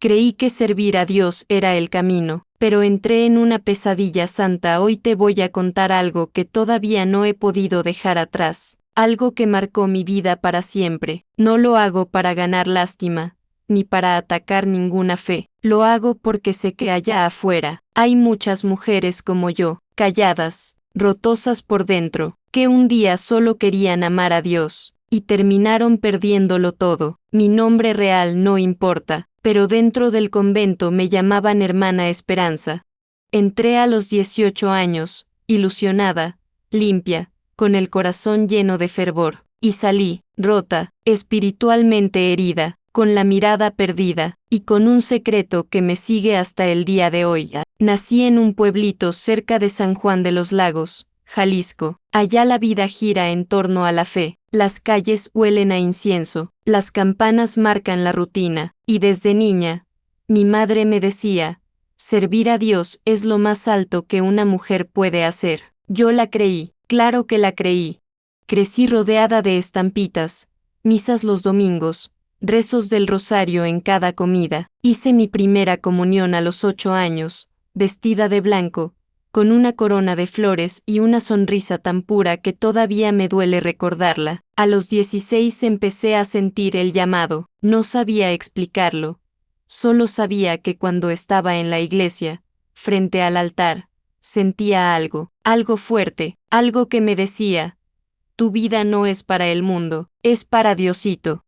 Creí que servir a Dios era el camino, pero entré en una pesadilla santa. Hoy te voy a contar algo que todavía no he podido dejar atrás, algo que marcó mi vida para siempre. No lo hago para ganar lástima, ni para atacar ninguna fe. Lo hago porque sé que allá afuera hay muchas mujeres como yo, calladas, rotosas por dentro, que un día solo querían amar a Dios, y terminaron perdiéndolo todo. Mi nombre real no importa, pero dentro del convento me llamaban Hermana Esperanza. Entré a los 18 años, ilusionada, limpia, con el corazón lleno de fervor, y salí, rota, espiritualmente herida, con la mirada perdida, y con un secreto que me sigue hasta el día de hoy. Nací en un pueblito cerca de San Juan de los Lagos, Jalisco. Allá la vida gira en torno a la fe, las calles huelen a incienso, las campanas marcan la rutina, y desde niña, mi madre me decía, servir a Dios es lo más alto que una mujer puede hacer. Yo la creí, claro que la creí. Crecí rodeada de estampitas, misas los domingos, rezos del rosario en cada comida. Hice mi primera comunión a los 8 años, vestida de blanco, con una corona de flores y una sonrisa tan pura que todavía me duele recordarla. A los 16 empecé a sentir el llamado, no sabía explicarlo. Solo sabía que cuando estaba en la iglesia, frente al altar, sentía algo fuerte, algo que me decía, tu vida no es para el mundo, es para Diosito.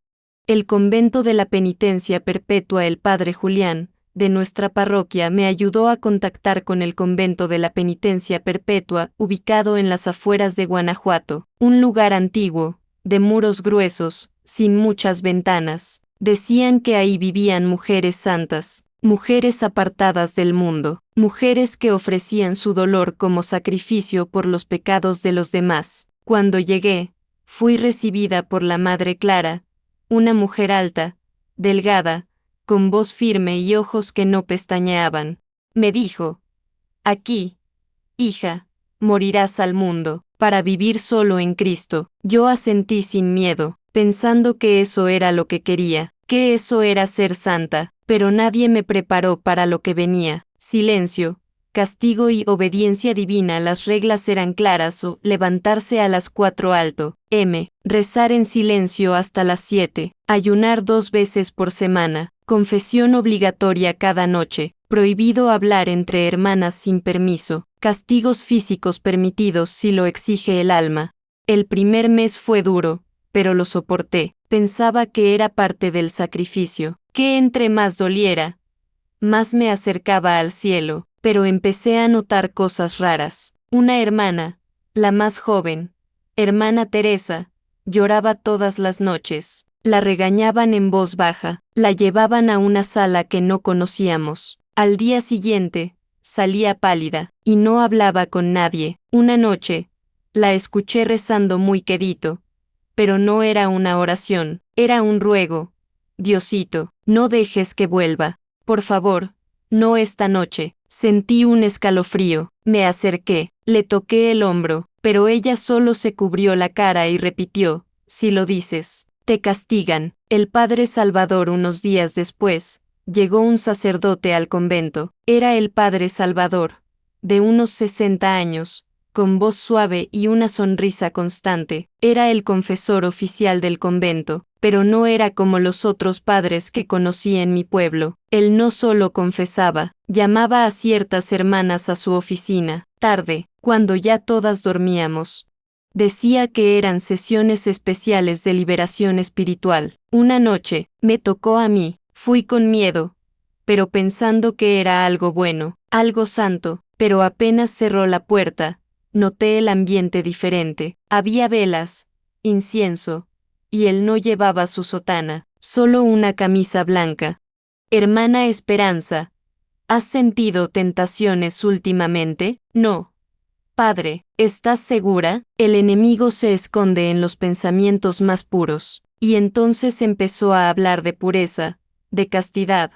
El convento de la penitencia perpetua el Padre Julián, de nuestra parroquia, me ayudó a contactar con el convento de la penitencia perpetua, ubicado en las afueras de Guanajuato, un lugar antiguo, de muros gruesos, sin muchas ventanas. Decían que ahí vivían mujeres santas, mujeres apartadas del mundo, mujeres que ofrecían su dolor como sacrificio por los pecados de los demás. Cuando llegué, fui recibida por la Madre Clara, una mujer alta, delgada, con voz firme y ojos que no pestañeaban. Me dijo, aquí, hija, morirás al mundo, para vivir solo en Cristo. Yo asentí sin miedo, pensando que eso era lo que quería, que eso era ser santa, pero nadie me preparó para lo que venía. Silencio, castigo y obediencia divina. Las reglas eran claras: o levantarse a las 4 alto, rezar en silencio hasta las 7, ayunar 2 veces por semana, confesión obligatoria cada noche, prohibido hablar entre hermanas sin permiso, castigos físicos permitidos si lo exige el alma. El primer mes fue duro, pero lo soporté. Pensaba que era parte del sacrificio, que entre más doliera, más me acercaba al cielo, pero empecé a notar cosas raras. Una hermana, la más joven, hermana Teresa, lloraba todas las noches. La regañaban en voz baja, la llevaban a una sala que no conocíamos. Al día siguiente, salía pálida, y no hablaba con nadie. Una noche, la escuché rezando muy quedito, pero no era una oración, era un ruego. Diosito, no dejes que vuelva, por favor, no esta noche. Sentí un escalofrío, me acerqué, le toqué el hombro, pero ella solo se cubrió la cara y repitió, si lo dices, te castigan. El Padre Salvador. Unos días después, llegó un sacerdote al convento. Era el Padre Salvador, de unos 60 años, con voz suave y una sonrisa constante. Era el confesor oficial del convento, pero no era como los otros padres que conocí en mi pueblo. Él no solo confesaba, llamaba a ciertas hermanas a su oficina, tarde, cuando ya todas dormíamos. Decía que eran sesiones especiales de liberación espiritual. Una noche, me tocó a mí. Fui con miedo, pero pensando que era algo bueno, algo santo, pero apenas cerró la puerta, noté el ambiente diferente. Había velas, incienso, y él no llevaba su sotana, solo una camisa blanca. Hermana Esperanza, ¿has sentido tentaciones últimamente? No. Padre, ¿estás segura? El enemigo se esconde en los pensamientos más puros. Y entonces empezó a hablar de pureza, de castidad,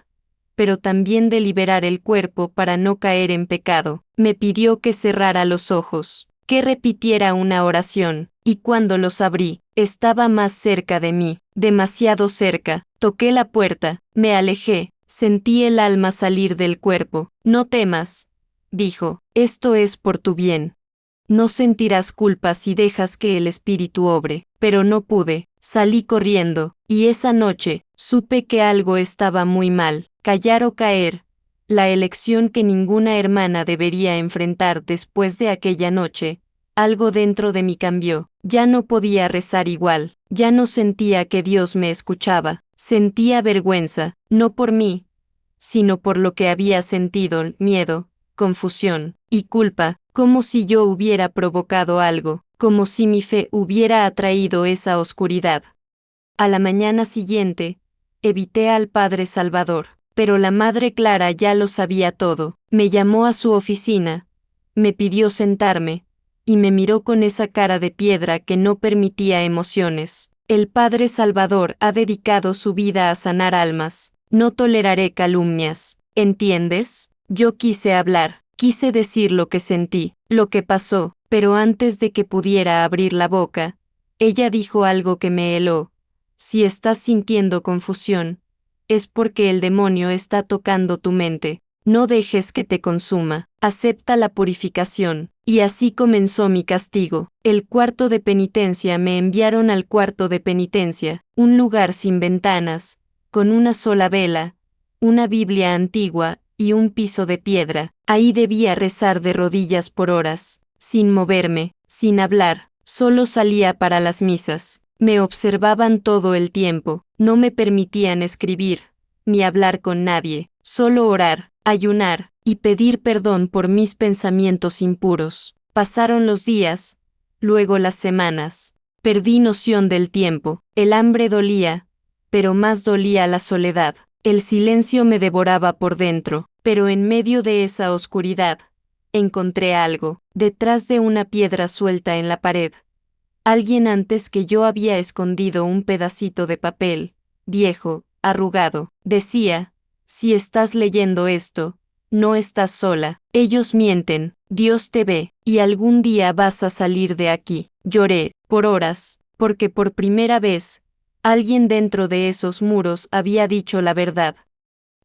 pero también de liberar el cuerpo para no caer en pecado. Me pidió que cerrara los ojos, que repitiera una oración, y cuando los abrí, estaba más cerca de mí, demasiado cerca. Toqué la puerta, me alejé, Sentí el alma salir del cuerpo. No temas, dijo, esto es por tu bien. No sentirás culpa si dejas que el espíritu obre. Pero no pude, salí corriendo, y esa noche, supe que algo estaba muy mal. Callar o caer. La elección que ninguna hermana debería enfrentar después de aquella noche. Algo dentro de mí cambió. Ya no podía rezar igual. Ya no sentía que Dios me escuchaba. Sentía vergüenza, no por mí, sino por lo que había sentido, miedo, confusión y culpa, como si yo hubiera provocado algo, como si mi fe hubiera atraído esa oscuridad. A la mañana siguiente, evité al Padre Salvador, pero la Madre Clara ya lo sabía todo. Me llamó a su oficina, me pidió sentarme, y me miró con esa cara de piedra que no permitía emociones. El Padre Salvador ha dedicado su vida a sanar almas. No toleraré calumnias. ¿Entiendes? Yo quise hablar, quise decir lo que sentí, lo que pasó, pero antes de que pudiera abrir la boca, ella dijo algo que me heló. Si estás sintiendo confusión, es porque el demonio está tocando tu mente. No dejes que te consuma. Acepta la purificación. Y así comenzó mi castigo. El cuarto de penitencia me enviaron al cuarto de penitencia, un lugar sin ventanas, con una sola vela, una Biblia antigua y un piso de piedra. Ahí debía rezar de rodillas por horas, sin moverme, sin hablar, solo salía para las misas. Me observaban todo el tiempo, no me permitían escribir, ni hablar con nadie, solo orar, ayunar, y pedir perdón por mis pensamientos impuros. Pasaron los días, luego las semanas. Perdí noción del tiempo. El hambre dolía, pero más dolía la soledad. El silencio me devoraba por dentro, pero en medio de esa oscuridad, encontré algo, detrás de una piedra suelta en la pared. Alguien antes que yo había escondido un pedacito de papel, viejo, arrugado. Decía, si estás leyendo esto, no estás sola, ellos mienten, Dios te ve, y algún día vas a salir de aquí. Lloré, por horas, porque por primera vez, alguien dentro de esos muros había dicho la verdad.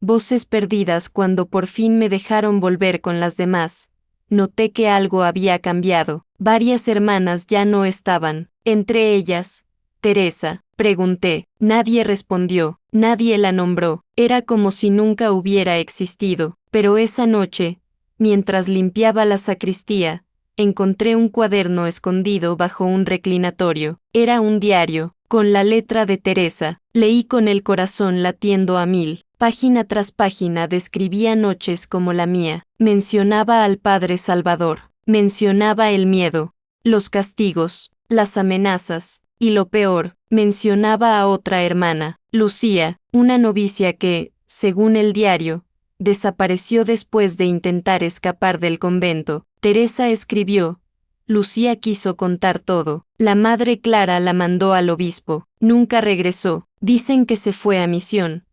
Voces perdidas cuando por fin me dejaron volver con las demás. Noté que algo había cambiado, varias hermanas ya no estaban, entre ellas, Teresa. Pregunté, nadie respondió, nadie la nombró, era como si nunca hubiera existido, pero esa noche, mientras limpiaba la sacristía, encontré un cuaderno escondido bajo un reclinatorio. Era un diario, con la letra de Teresa. Leí con el corazón latiendo a mil. Página tras página describía noches como la mía. Mencionaba al Padre Salvador. Mencionaba el miedo, los castigos, las amenazas, y lo peor, mencionaba a otra hermana, Lucía, una novicia que, según el diario, desapareció después de intentar escapar del convento. Teresa escribió. Lucía quiso contar todo. La Madre Clara la mandó al obispo. Nunca regresó. Dicen que se fue a misión.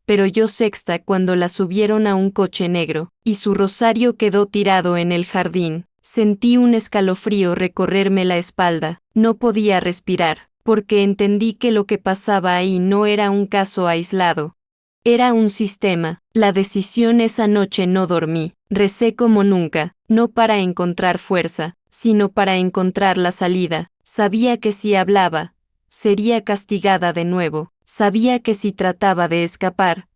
Pero yo sexta cuando la subieron a un coche negro, y su rosario quedó tirado en el jardín. Sentí un escalofrío recorrerme la espalda. No podía respirar, porque entendí que lo que pasaba ahí no era un caso aislado. Era un sistema. La decisión esa noche no dormí. Recé como nunca, no para encontrar fuerza, sino para encontrar la salida. Sabía que si hablaba, sería castigada de nuevo. Sabía que si trataba de escapar,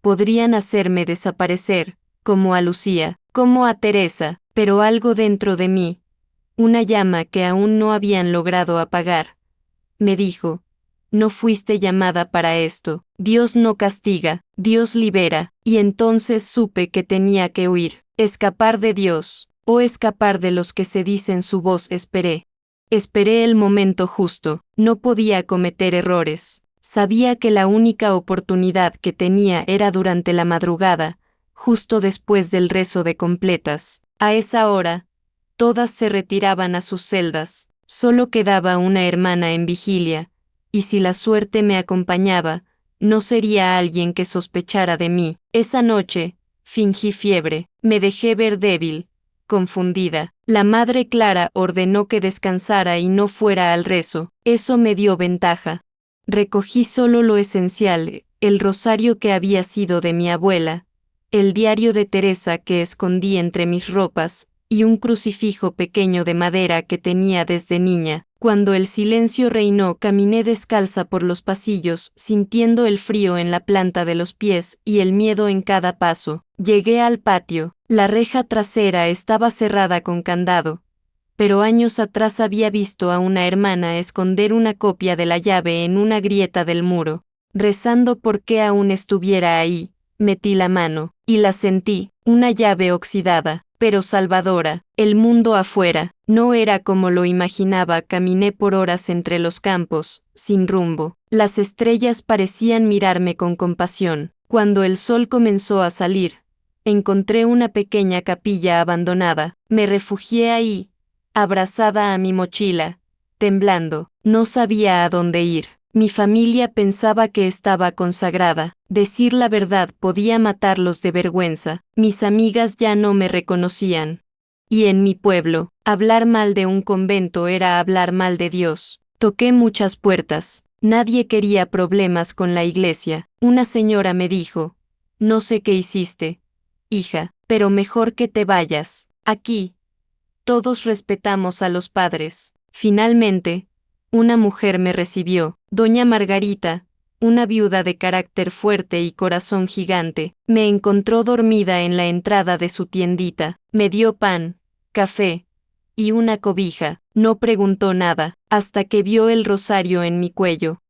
podrían hacerme desaparecer, como a Lucía, como a Teresa, pero algo dentro de mí, una llama que aún no habían logrado apagar, me dijo, no fuiste llamada para esto, Dios no castiga, Dios libera, y entonces supe que tenía que huir, escapar de Dios, o escapar de los que se dicen su voz. Esperé el momento justo, no podía cometer errores. Sabía que la única oportunidad que tenía era durante la madrugada, justo después del rezo de completas. A esa hora, todas se retiraban a sus celdas, solo quedaba una hermana en vigilia, y si la suerte me acompañaba, no sería alguien que sospechara de mí. Esa noche, fingí fiebre, me dejé ver débil, confundida. La Madre Clara ordenó que descansara y no fuera al rezo, eso me dio ventaja. Recogí solo lo esencial, el rosario que había sido de mi abuela, el diario de Teresa que escondí entre mis ropas, y un crucifijo pequeño de madera que tenía desde niña. Cuando el silencio reinó, caminé descalza por los pasillos, sintiendo el frío en la planta de los pies y el miedo en cada paso. Llegué al patio. La reja trasera estaba cerrada con candado, pero años atrás había visto a una hermana esconder una copia de la llave en una grieta del muro. Rezando porque aún estuviera ahí, metí la mano, y la sentí, una llave oxidada, pero salvadora. El mundo afuera no era como lo imaginaba. Caminé por horas entre los campos, sin rumbo. Las estrellas parecían mirarme con compasión. Cuando el sol comenzó a salir, encontré una pequeña capilla abandonada. Me refugié ahí, abrazada a mi mochila, temblando. No sabía a dónde ir. Mi familia pensaba que estaba consagrada. Decir la verdad podía matarlos de vergüenza. Mis amigas ya no me reconocían. Y en mi pueblo, hablar mal de un convento era hablar mal de Dios. Toqué muchas puertas. Nadie quería problemas con la iglesia. Una señora me dijo: no sé qué hiciste, hija, pero mejor que te vayas. Aquí, todos respetamos a los padres. Finalmente, una mujer me recibió, doña Margarita, una viuda de carácter fuerte y corazón gigante. Me encontró dormida en la entrada de su tiendita. Me dio pan, café y una cobija. No preguntó nada, hasta que vio el rosario en mi cuello.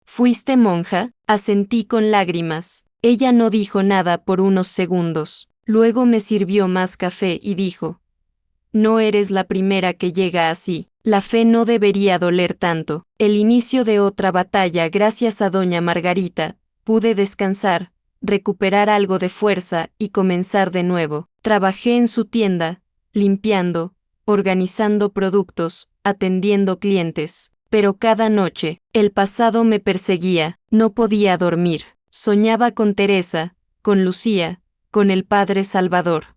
¿Fuiste monja? Asentí con lágrimas. Ella no dijo nada por unos segundos. Luego me sirvió más café y dijo: no eres la primera que llega así. La fe no debería doler tanto. El inicio de otra batalla. Gracias a doña Margarita, pude descansar, recuperar algo de fuerza y comenzar de nuevo. Trabajé en su tienda, limpiando, organizando productos, atendiendo clientes. Pero cada noche, el pasado me perseguía. No podía dormir. Soñaba con Teresa, con Lucía, con el Padre Salvador,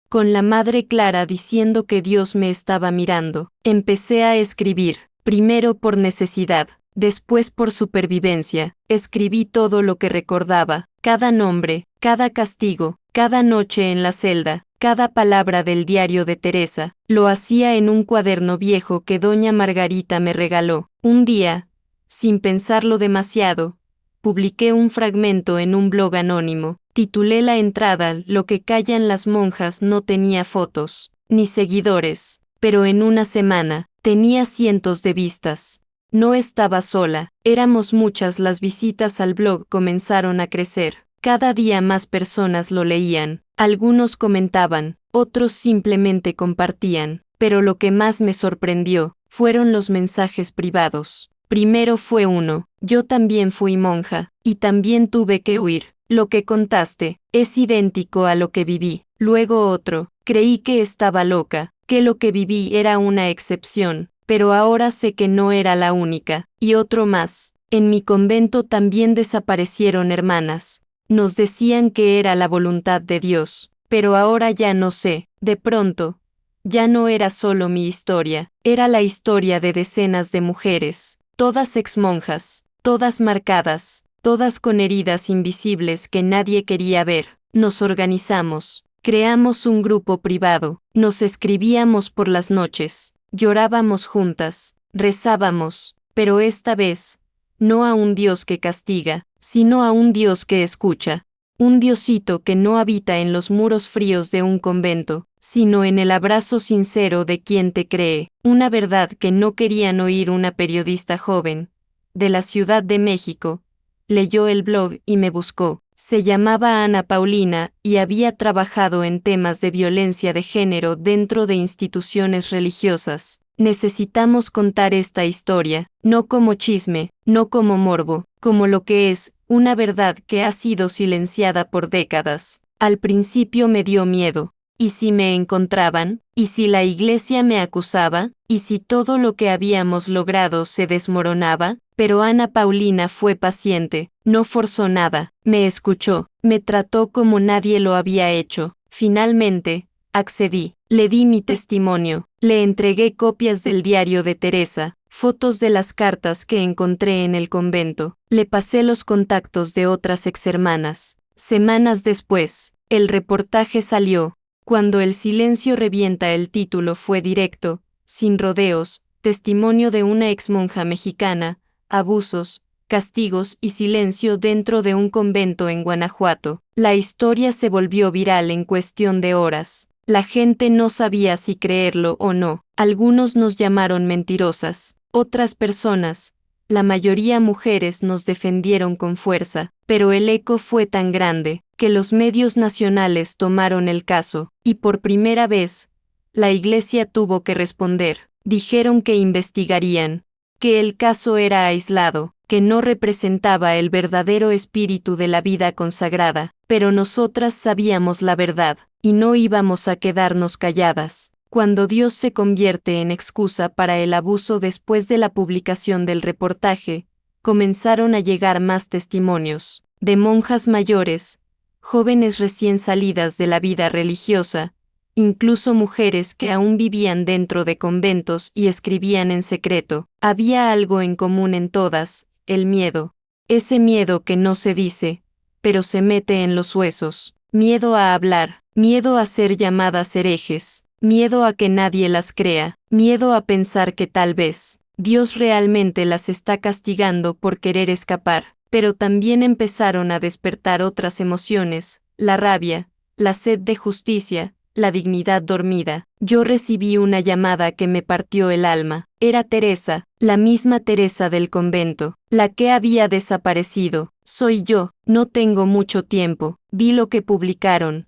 con la Madre Clara, diciendo que Dios me estaba mirando. Empecé a escribir, primero por necesidad, después por supervivencia. Escribí todo lo que recordaba, cada nombre, cada castigo, cada noche en la celda, cada palabra del diario de Teresa. Lo hacía en un cuaderno viejo que doña Margarita me regaló. Un día, sin pensarlo demasiado, publiqué un fragmento en un blog anónimo. Titulé la entrada: lo que callan las monjas. No tenía fotos, ni seguidores, pero en una semana, tenía cientos de vistas. No estaba sola, éramos muchas. Las visitas al blog comenzaron a crecer. Cada día más personas lo leían. Algunos comentaban, otros simplemente compartían. Pero lo que más me sorprendió fueron los mensajes privados. Primero fue uno: yo también fui monja, y también tuve que huir. Lo que contaste es idéntico a lo que viví. Luego otro: creí que estaba loca, que lo que viví era una excepción, pero ahora sé que no era la única. Y otro más: en mi convento también desaparecieron hermanas. Nos decían que era la voluntad de Dios, pero ahora ya no sé. De pronto, ya no era solo mi historia, era la historia de decenas de mujeres, todas exmonjas, todas marcadas, todas con heridas invisibles que nadie quería ver. Nos organizamos, creamos un grupo privado, nos escribíamos por las noches, llorábamos juntas, rezábamos, pero esta vez, no a un Dios que castiga, sino a un Dios que escucha. Un Diosito que no habita en los muros fríos de un convento, sino en el abrazo sincero de quien te cree. Una verdad que no querían oír. Una periodista joven, de la Ciudad de México, leyó el blog y me buscó. Se llamaba Ana Paulina y había trabajado en temas de violencia de género dentro de instituciones religiosas. Necesitamos contar esta historia, no como chisme, no como morbo, como lo que es, una verdad que ha sido silenciada por décadas. Al principio me dio miedo. ¿Y si me encontraban? ¿Y si la iglesia me acusaba? ¿Y si todo lo que habíamos logrado se desmoronaba? Pero Ana Paulina fue paciente, no forzó nada, me escuchó, me trató como nadie lo había hecho. Finalmente, Accedí, le di mi testimonio, le entregué copias del diario de Teresa, fotos de las cartas que encontré en el convento, le pasé los contactos de otras exhermanas. Semanas después, el reportaje salió. Cuando el silencio revienta, el título fue directo, sin rodeos, testimonio de una exmonja mexicana, abusos, castigos y silencio dentro de un convento en Guanajuato. La historia se volvió viral en cuestión de horas. La gente no sabía si creerlo o no. Algunos nos llamaron mentirosas. Otras personas, la mayoría mujeres, nos defendieron con fuerza, pero el eco fue tan grande que los medios nacionales tomaron el caso, y por primera vez, la Iglesia tuvo que responder. Dijeron que investigarían, que el caso era aislado, que no representaba el verdadero espíritu de la vida consagrada, pero nosotras sabíamos la verdad, y no íbamos a quedarnos calladas. Cuando Dios se convierte en excusa para el abuso después de la publicación del reportaje, comenzaron a llegar más testimonios, de monjas mayores, jóvenes recién salidas de la vida religiosa, incluso mujeres que aún vivían dentro de conventos y escribían en secreto. Había algo en común en todas, el miedo. Ese miedo que no se dice, pero se mete en los huesos. Miedo a hablar, miedo a ser llamadas herejes, miedo a que nadie las crea, miedo a pensar que tal vez Dios realmente las está castigando por querer escapar. Pero también empezaron a despertar otras emociones, la rabia, la sed de justicia, la dignidad dormida. Yo recibí una llamada que me partió el alma. Era Teresa, la misma Teresa del convento, la que había desaparecido. Soy yo, no tengo mucho tiempo. Vi lo que publicaron.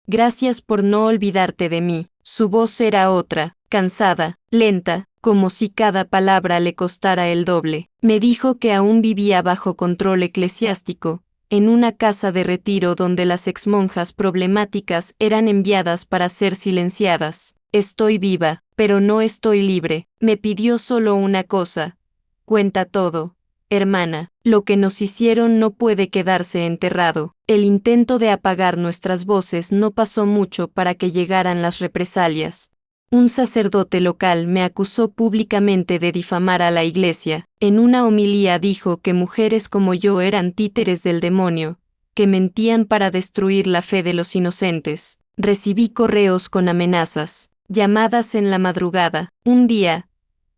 Gracias por no olvidarte de mí. Su voz era otra, cansada, lenta, como si cada palabra le costara el doble. Me dijo que aún vivía bajo control eclesiástico, en una casa de retiro donde las exmonjas problemáticas eran enviadas para ser silenciadas. Estoy viva, pero no estoy libre. Me pidió solo una cosa. Cuenta todo, hermana. Lo que nos hicieron no puede quedarse enterrado. El intento de apagar nuestras voces no pasó mucho para que llegaran las represalias. Un sacerdote local me acusó públicamente de difamar a la Iglesia. En una homilía dijo que mujeres como yo eran títeres del demonio, que mentían para destruir la fe de los inocentes. Recibí correos con amenazas, llamadas en la madrugada. Un día,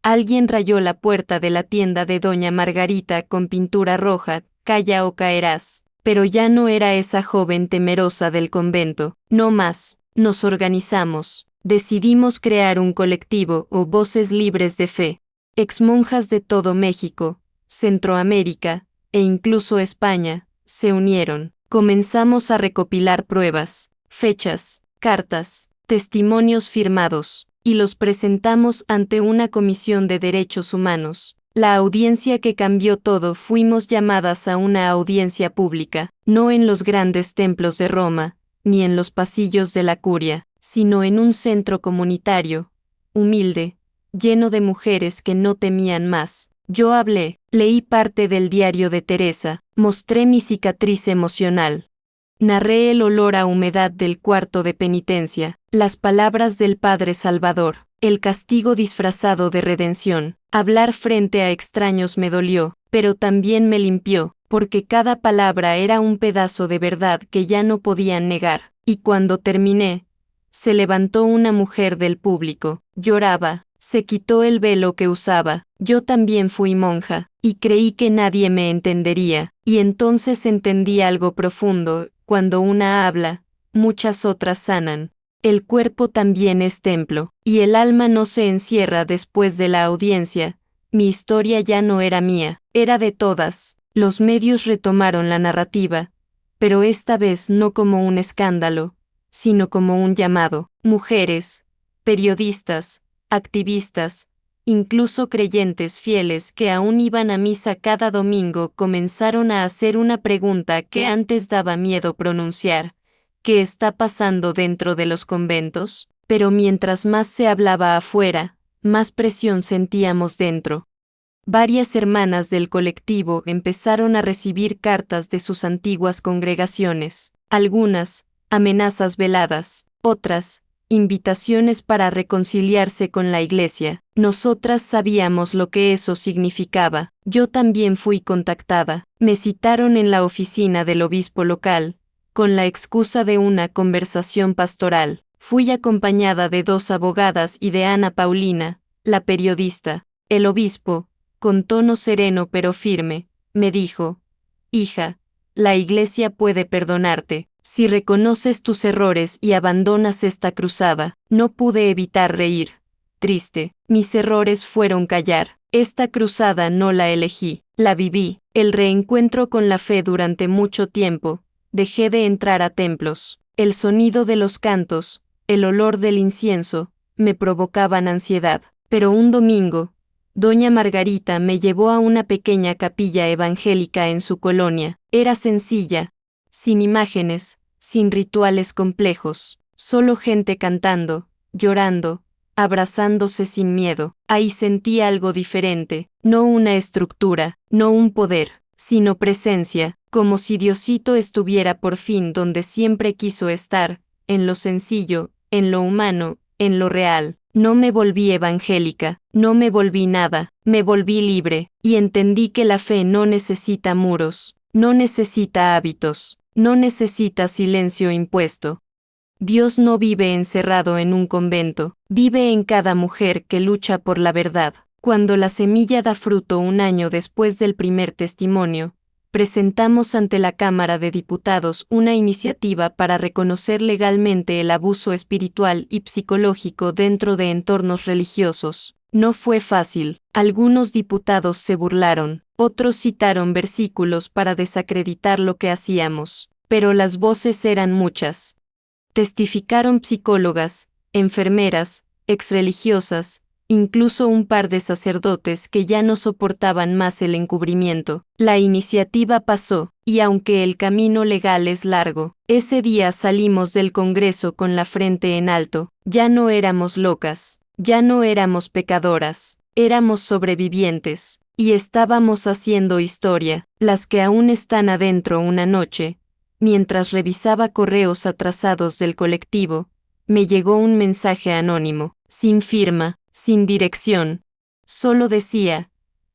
alguien rayó la puerta de la tienda de doña Margarita con pintura roja, calla o caerás. Pero ya no era esa joven temerosa del convento. No más. Nos organizamos. Decidimos crear un colectivo o Voces Libres de Fe. Exmonjas de todo México, Centroamérica, e incluso España, se unieron. Comenzamos a recopilar pruebas, fechas, cartas, testimonios firmados, y los presentamos ante una comisión de derechos humanos. La audiencia que cambió todo. Fuimos llamadas a una audiencia pública, no en los grandes templos de Roma, ni en los pasillos de la curia, sino en un centro comunitario, humilde, lleno de mujeres que no temían más. Yo hablé, leí parte del diario de Teresa, mostré mi cicatriz emocional. Narré el olor a humedad del cuarto de penitencia, las palabras del Padre Salvador, el castigo disfrazado de redención. Hablar frente a extraños me dolió, pero también me limpió, porque cada palabra era un pedazo de verdad que ya no podían negar. Y cuando terminé, se levantó una mujer del público, lloraba, se quitó el velo que usaba. Yo también fui monja, y creí que nadie me entendería, y entonces entendí algo profundo. Cuando una habla, muchas otras sanan. El cuerpo también es templo, y el alma no se encierra después de la audiencia. Mi historia ya no era mía, era de todas. Los medios retomaron la narrativa, pero esta vez no como un escándalo, sino como un llamado. Mujeres, periodistas, activistas, incluso creyentes fieles que aún iban a misa cada domingo comenzaron a hacer una pregunta que antes daba miedo pronunciar. ¿Qué está pasando dentro de los conventos? Pero mientras más se hablaba afuera, más presión sentíamos dentro. Varias hermanas del colectivo empezaron a recibir cartas de sus antiguas congregaciones, algunas, amenazas veladas, otras, invitaciones para reconciliarse con la iglesia. Nosotras sabíamos lo que eso significaba. Yo también fui contactada. Me citaron en la oficina del obispo local, con la excusa de una conversación pastoral. Fui acompañada de 2 abogadas y de Ana Paulina, la periodista. El obispo, con tono sereno pero firme, me dijo: «Hija, la iglesia puede perdonarte, si reconoces tus errores y abandonas esta cruzada». No pude evitar reír. Triste, mis errores fueron callar. Esta cruzada no la elegí, la viví. El reencuentro con la fe durante mucho tiempo. Dejé de entrar a templos. El sonido de los cantos, el olor del incienso, me provocaban ansiedad. Pero un domingo, doña Margarita me llevó a una pequeña capilla evangélica en su colonia. Era sencilla, sin imágenes, sin rituales complejos, solo gente cantando, llorando, abrazándose sin miedo. Ahí sentí algo diferente, no una estructura, no un poder, sino presencia, como si Diosito estuviera por fin donde siempre quiso estar, en lo sencillo, en lo humano, en lo real. No me volví evangélica, no me volví nada, me volví libre, y entendí que la fe no necesita muros, no necesita hábitos, no necesita silencio impuesto. Dios no vive encerrado en un convento, vive en cada mujer que lucha por la verdad. Cuando la semilla da fruto un año después del primer testimonio, presentamos ante la Cámara de Diputados una iniciativa para reconocer legalmente el abuso espiritual y psicológico dentro de entornos religiosos. No fue fácil. Algunos diputados se burlaron, otros citaron versículos para desacreditar lo que hacíamos, pero las voces eran muchas. Testificaron psicólogas, enfermeras, exreligiosas, incluso un par de sacerdotes que ya no soportaban más el encubrimiento. La iniciativa pasó, y aunque el camino legal es largo, ese día salimos del Congreso con la frente en alto. Ya no éramos locas, ya no éramos pecadoras, éramos sobrevivientes, y estábamos haciendo historia. Las que aún están adentro una noche, mientras revisaba correos atrasados del colectivo, me llegó un mensaje anónimo, sin firma, sin dirección. Solo decía: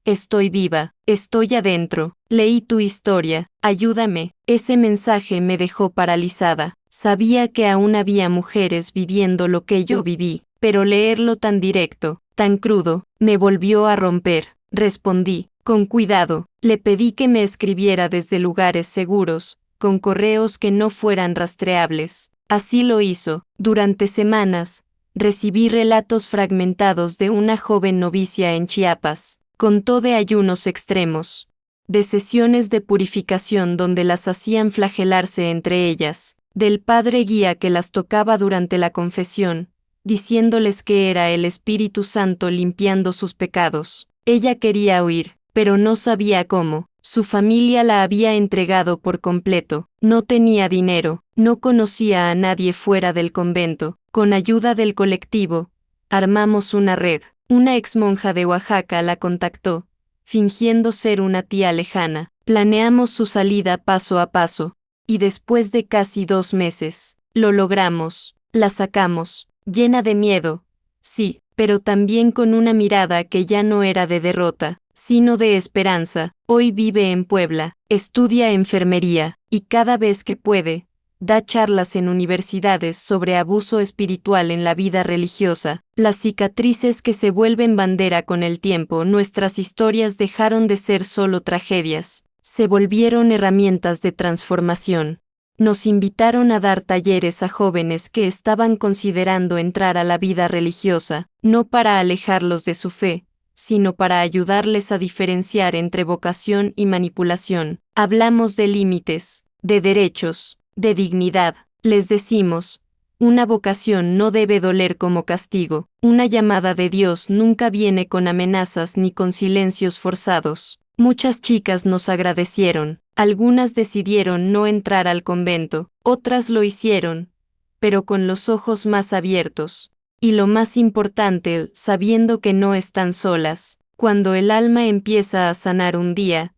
«Estoy viva, estoy adentro, leí tu historia, ayúdame». Ese mensaje me dejó paralizada. Sabía que aún había mujeres viviendo lo que yo viví, pero leerlo tan directo, tan crudo, me volvió a romper. Respondí, con cuidado, le pedí que me escribiera desde lugares seguros, con correos que no fueran rastreables. Así lo hizo. Durante semanas, recibí relatos fragmentados de una joven novicia en Chiapas. Contó de ayunos extremos, de sesiones de purificación donde las hacían flagelarse entre ellas, del padre guía que las tocaba durante la confesión, diciéndoles que era el Espíritu Santo limpiando sus pecados. Ella quería huir, pero no sabía cómo. Su familia la había entregado por completo, no tenía dinero, no conocía a nadie fuera del convento. Con ayuda del colectivo, armamos una red. Una exmonja de Oaxaca la contactó, fingiendo ser una tía lejana. Planeamos su salida paso a paso, y después de casi 2 meses, lo logramos. La sacamos, llena de miedo, sí, pero también con una mirada que ya no era de derrota, sino de esperanza. Hoy vive en Puebla, estudia enfermería, y cada vez que puede, da charlas en universidades sobre abuso espiritual en la vida religiosa. Las cicatrices que se vuelven bandera con el tiempo. Nuestras historias dejaron de ser solo tragedias, se volvieron herramientas de transformación. Nos invitaron a dar talleres a jóvenes que estaban considerando entrar a la vida religiosa, no para alejarlos de su fe, sino para ayudarles a diferenciar entre vocación y manipulación. Hablamos de límites, de derechos, de dignidad. Les decimos: una vocación no debe doler como castigo, una llamada de Dios nunca viene con amenazas ni con silencios forzados. Muchas chicas nos agradecieron, algunas decidieron no entrar al convento, otras lo hicieron, pero con los ojos más abiertos. Y lo más importante, sabiendo que no están solas. Cuando el alma empieza a sanar un día,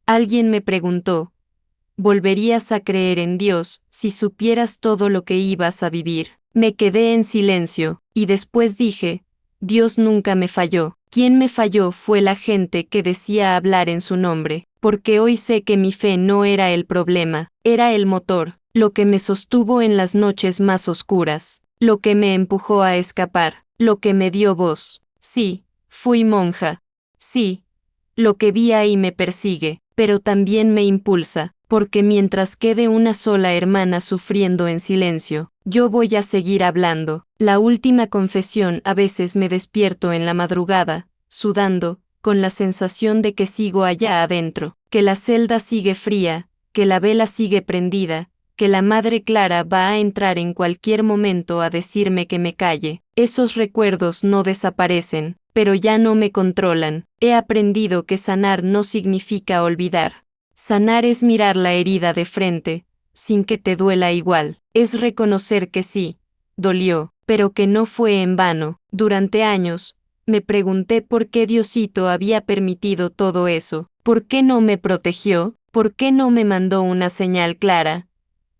alguien me preguntó: volverías a creer en Dios si supieras todo lo que ibas a vivir. Me quedé en silencio, y después dije, Dios nunca me falló. Quien me falló fue la gente que decía hablar en su nombre, porque hoy sé que mi fe no era el problema, era el motor, lo que me sostuvo en las noches más oscuras, lo que me empujó a escapar, lo que me dio voz. Sí, fui monja. Sí, lo que vi ahí me persigue, pero también me impulsa, porque mientras quede una sola hermana sufriendo en silencio, yo voy a seguir hablando. La última confesión: a veces me despierto en la madrugada, sudando, con la sensación de que sigo allá adentro, que la celda sigue fría, que la vela sigue prendida, que la Madre Clara va a entrar en cualquier momento a decirme que me calle. Esos recuerdos no desaparecen, pero ya no me controlan. He aprendido que sanar no significa olvidar. Sanar es mirar la herida de frente, sin que te duela igual. Es reconocer que sí, dolió, pero que no fue en vano. Durante años, me pregunté por qué Diosito había permitido todo eso. ¿Por qué no me protegió? ¿Por qué no me mandó una señal clara?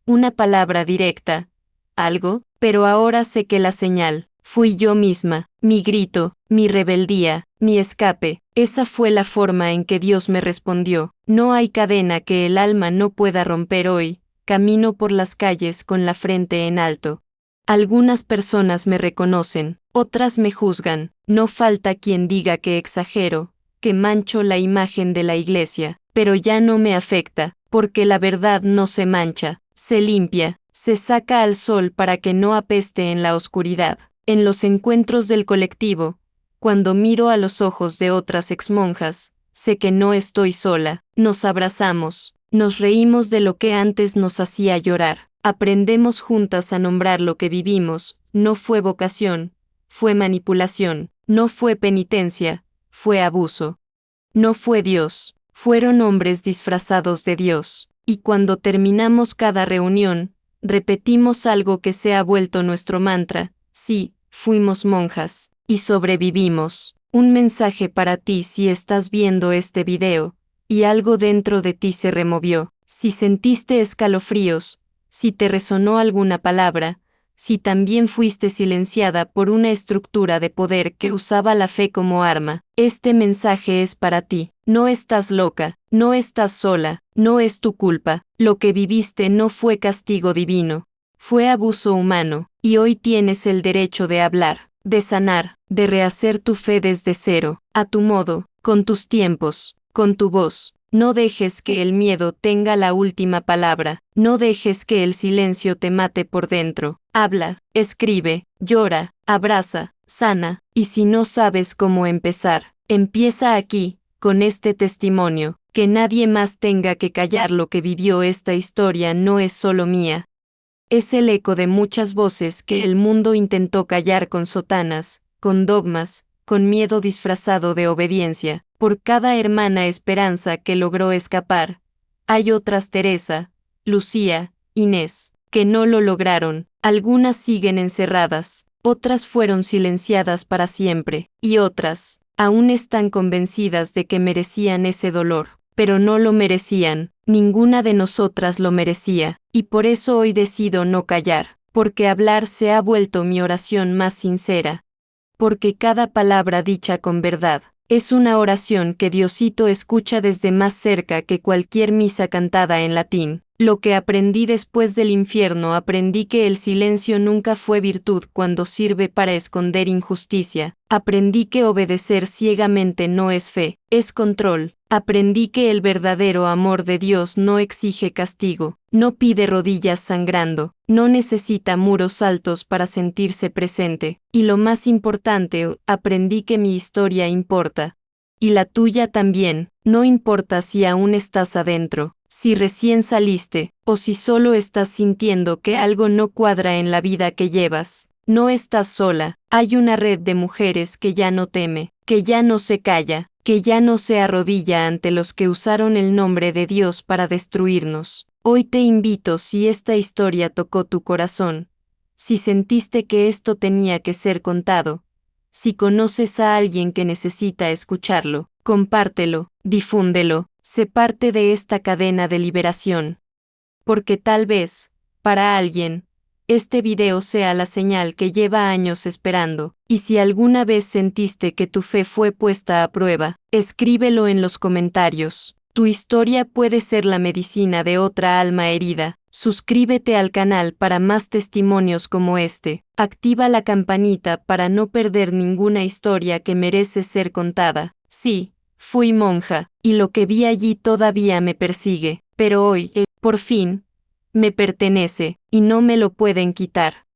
Una palabra directa, algo, pero ahora sé que la señal fui yo misma, mi grito, mi rebeldía, mi escape. Esa fue la forma en que Dios me respondió. No hay cadena que el alma no pueda romper hoy. Camino por las calles con la frente en alto. Algunas personas me reconocen, otras me juzgan. No falta quien diga que exagero, que mancho la imagen de la iglesia, pero ya no me afecta, porque la verdad no se mancha. Se limpia, se saca al sol para que no apeste en la oscuridad. En los encuentros del colectivo, cuando miro a los ojos de otras exmonjas, sé que no estoy sola. Nos abrazamos, nos reímos de lo que antes nos hacía llorar. Aprendemos juntas a nombrar lo que vivimos. No fue vocación, fue manipulación. No fue penitencia, fue abuso. No fue Dios, fueron hombres disfrazados de Dios. Y cuando terminamos cada reunión, repetimos algo que se ha vuelto nuestro mantra: sí, fuimos monjas, y sobrevivimos. Un mensaje para ti si estás viendo este video, y algo dentro de ti se removió. Si sentiste escalofríos, si te resonó alguna palabra, si también fuiste silenciada por una estructura de poder que usaba la fe como arma, este mensaje es para ti. No estás loca, no estás sola, no es tu culpa. Lo que viviste no fue castigo divino, fue abuso humano, y hoy tienes el derecho de hablar, de sanar, de rehacer tu fe desde cero, a tu modo, con tus tiempos, con tu voz. No dejes que el miedo tenga la última palabra, no dejes que el silencio te mate por dentro. Habla, escribe, llora, abraza, sana, y si no sabes cómo empezar, empieza aquí, con este testimonio. Que nadie más tenga que callar lo que vivió. Esta historia no es solo mía. Es el eco de muchas voces que el mundo intentó callar con sotanas, con dogmas, con miedo disfrazado de obediencia. Por cada hermana Esperanza que logró escapar, hay otras: Teresa, Lucía, Inés, que no lo lograron. Algunas siguen encerradas, otras fueron silenciadas para siempre, y otras aún están convencidas de que merecían ese dolor, pero no lo merecían. Ninguna de nosotras lo merecía, y por eso hoy decido no callar, porque hablar se ha vuelto mi oración más sincera. Porque cada palabra dicha con verdad es una oración que Diosito escucha desde más cerca que cualquier misa cantada en latín. Lo que aprendí después del infierno: aprendí que el silencio nunca fue virtud cuando sirve para esconder injusticia. Aprendí que obedecer ciegamente no es fe, es control. Aprendí que el verdadero amor de Dios no exige castigo, no pide rodillas sangrando, no necesita muros altos para sentirse presente. Y lo más importante, aprendí que mi historia importa. Y la tuya también. No importa si aún estás adentro, si recién saliste, o si solo estás sintiendo que algo no cuadra en la vida que llevas. No estás sola. Hay una red de mujeres que ya no teme, que ya no se calla, que ya no se arrodilla ante los que usaron el nombre de Dios para destruirnos. Hoy te invito, si esta historia tocó tu corazón, si sentiste que esto tenía que ser contado, si conoces a alguien que necesita escucharlo, compártelo, difúndelo, sé parte de esta cadena de liberación. porque tal vez, para alguien, este video sea la señal que lleva años esperando, y si alguna vez sentiste que tu fe fue puesta a prueba, escríbelo en los comentarios. Tu historia puede ser la medicina de otra alma herida. Suscríbete al canal para más testimonios como este. Activa la campanita para no perder ninguna historia que merece ser contada. Sí, fui monja, y lo que vi allí todavía me persigue, pero hoy, por fin, me pertenece, y no me lo pueden quitar.